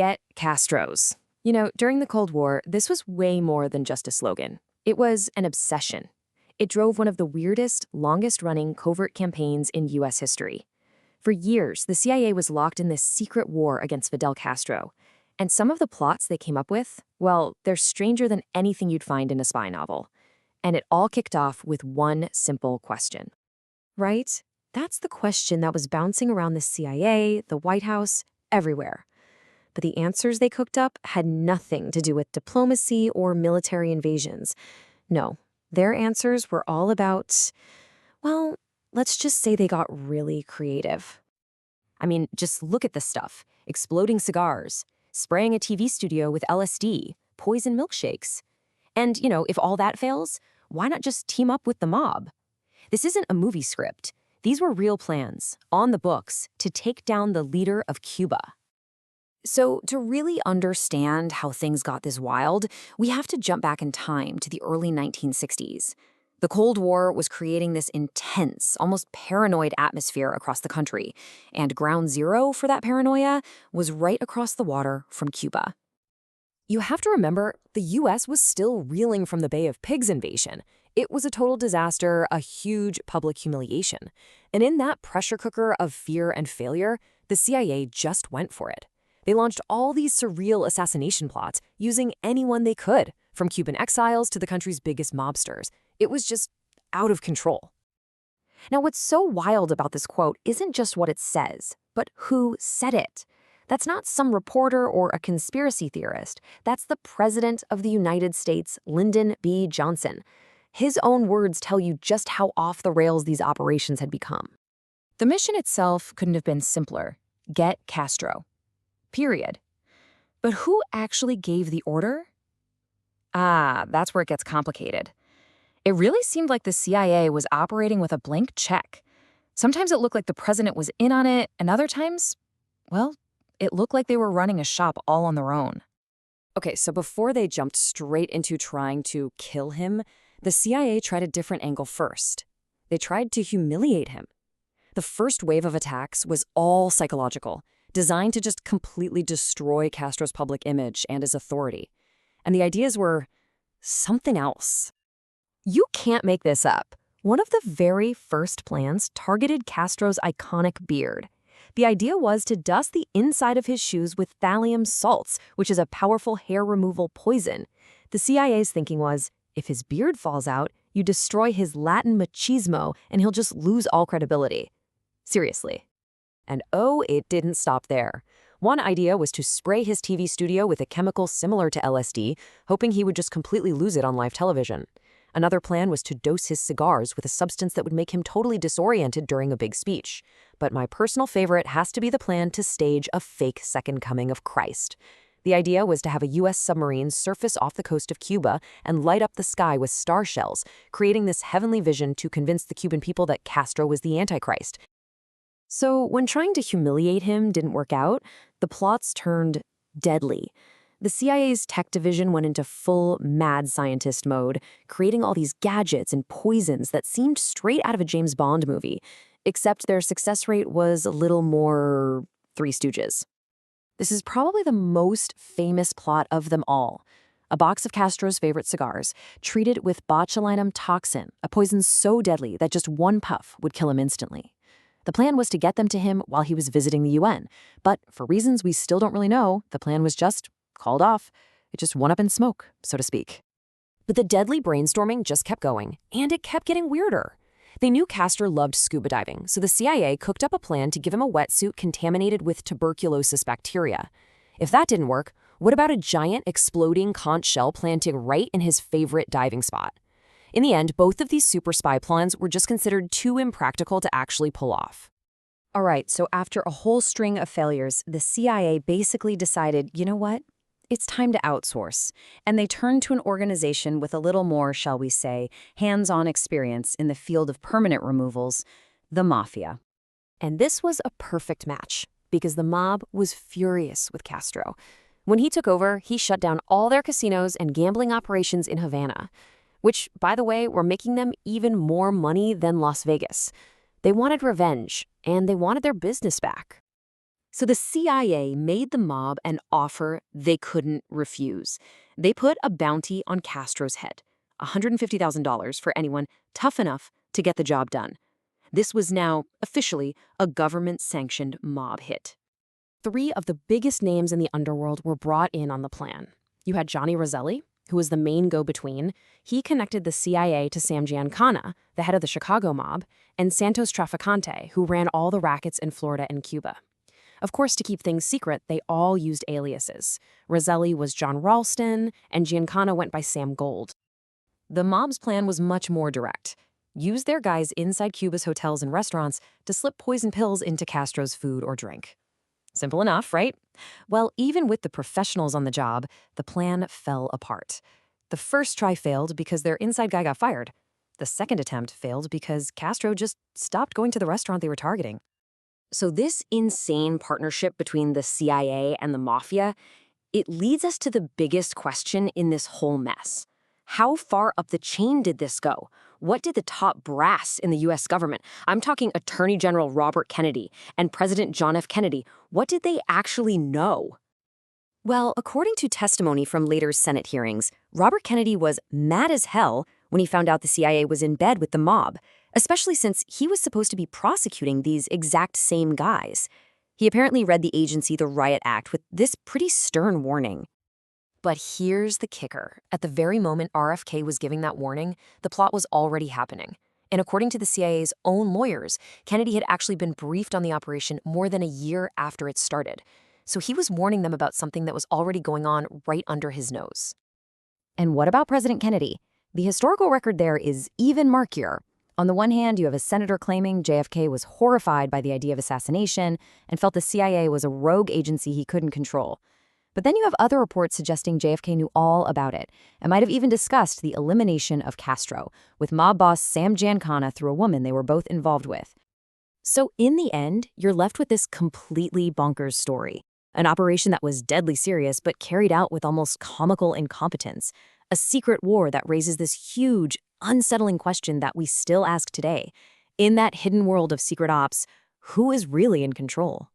Get Castro's. During the Cold War, this was way more than just a slogan. It was an obsession. It drove one of the weirdest, longest-running covert campaigns in U.S. history. For years, the CIA was locked in this secret war against Fidel Castro. And some of the plots they came up with, well, they're stranger than anything you'd find in a spy novel. And it all kicked off with one simple question. Right? That's the question that was bouncing around the CIA, the White House, everywhere. But the answers they cooked up had nothing to do with diplomacy or military invasions. No, their answers were all about, well, let's just say they got really creative. I mean, just look at this stuff. Exploding cigars, spraying a TV studio with LSD, poison milkshakes. And, if all that fails, why not just team up with the mob? This isn't a movie script. These were real plans, on the books, to take down the leader of Cuba. So to really understand how things got this wild, we have to jump back in time to the early 1960s. The Cold War was creating this intense, almost paranoid atmosphere across the country, and ground zero for that paranoia was right across the water from Cuba. You have to remember, the U.S. was still reeling from the Bay of Pigs invasion. It was a total disaster, a huge public humiliation. And in that pressure cooker of fear and failure, the CIA just went for it. They launched all these surreal assassination plots using anyone they could, from Cuban exiles to the country's biggest mobsters. It was just out of control. Now, what's so wild about this quote isn't just what it says, but who said it. That's not some reporter or a conspiracy theorist. That's the President of the United States, Lyndon B. Johnson. His own words tell you just how off the rails these operations had become. The mission itself couldn't have been simpler. Get Castro. Period. But who actually gave the order? That's where it gets complicated. It really seemed like the CIA was operating with a blank check. Sometimes it looked like the president was in on it, and other times, well, it looked like they were running a shop all on their own. Okay, so before they jumped straight into trying to kill him, the CIA tried a different angle first. They tried to humiliate him. The first wave of attacks was all psychological, designed to just completely destroy Castro's public image and his authority. And the ideas were something else. You can't make this up. One of the very first plans targeted Castro's iconic beard. The idea was to dust the inside of his shoes with thallium salts, which is a powerful hair removal poison. The CIA's thinking was, if his beard falls out, you destroy his Latin machismo and he'll just lose all credibility. Seriously. And it didn't stop there. One idea was to spray his TV studio with a chemical similar to LSD, hoping he would just completely lose it on live television. Another plan was to dose his cigars with a substance that would make him totally disoriented during a big speech. But my personal favorite has to be the plan to stage a fake second coming of Christ. The idea was to have a U.S. submarine surface off the coast of Cuba and light up the sky with star shells, creating this heavenly vision to convince the Cuban people that Castro was the Antichrist. So when trying to humiliate him didn't work out, the plots turned deadly. The CIA's tech division went into full mad scientist mode, creating all these gadgets and poisons that seemed straight out of a James Bond movie, except their success rate was a little more Three Stooges. This is probably the most famous plot of them all. A box of Castro's favorite cigars, treated with botulinum toxin, a poison so deadly that just one puff would kill him instantly. The plan was to get them to him while he was visiting the UN, but for reasons we still don't really know, the plan was just called off. It just went up in smoke, so to speak. But the deadly brainstorming just kept going, and it kept getting weirder. They knew Castro loved scuba diving, so the CIA cooked up a plan to give him a wetsuit contaminated with tuberculosis bacteria. If that didn't work, what about a giant exploding conch shell planting right in his favorite diving spot? In the end, both of these super spy plans were just considered too impractical to actually pull off. All right, so after a whole string of failures, the CIA basically decided, you know what? It's time to outsource. And they turned to an organization with a little more, shall we say, hands-on experience in the field of permanent removals, the Mafia. And this was a perfect match, because the mob was furious with Castro. When he took over, he shut down all their casinos and gambling operations in Havana, which, by the way, were making them even more money than Las Vegas. They wanted revenge, and they wanted their business back. So the CIA made the mob an offer they couldn't refuse. They put a bounty on Castro's head, $150,000 for anyone tough enough to get the job done. This was now, officially, a government-sanctioned mob hit. Three of the biggest names in the underworld were brought in on the plan. You had Johnny Roselli, who was the main go-between. He connected the CIA to Sam Giancana, the head of the Chicago mob, and Santos Traficante, who ran all the rackets in Florida and Cuba. Of course, to keep things secret, they all used aliases. Roselli was John Ralston, and Giancana went by Sam Gold. The mob's plan was much more direct. Use their guys inside Cuba's hotels and restaurants to slip poison pills into Castro's food or drink. Simple enough, right? Well, even with the professionals on the job, the plan fell apart. The first try failed because their inside guy got fired. The second attempt failed because Castro just stopped going to the restaurant they were targeting. So this insane partnership between the CIA and the mafia, it leads us to the biggest question in this whole mess. How far up the chain did this go? What did the top brass in the U.S. government, I'm talking Attorney General Robert Kennedy and President John F. Kennedy, what did they actually know? Well, according to testimony from later Senate hearings, Robert Kennedy was mad as hell when he found out the CIA was in bed with the mob, especially since he was supposed to be prosecuting these exact same guys. He apparently read the agency the Riot Act with this pretty stern warning. But here's the kicker. At the very moment RFK was giving that warning, the plot was already happening. And according to the CIA's own lawyers, Kennedy had actually been briefed on the operation more than a year after it started. So he was warning them about something that was already going on right under his nose. And what about President Kennedy? The historical record there is even murkier. On the one hand, you have a senator claiming JFK was horrified by the idea of assassination and felt the CIA was a rogue agency he couldn't control. But then you have other reports suggesting JFK knew all about it and might have even discussed the elimination of Castro with mob boss Sam Giancana through a woman they were both involved with. So in the end, you're left with this completely bonkers story. An operation that was deadly serious but carried out with almost comical incompetence. A secret war that raises this huge, unsettling question that we still ask today. In that hidden world of secret ops, who is really in control?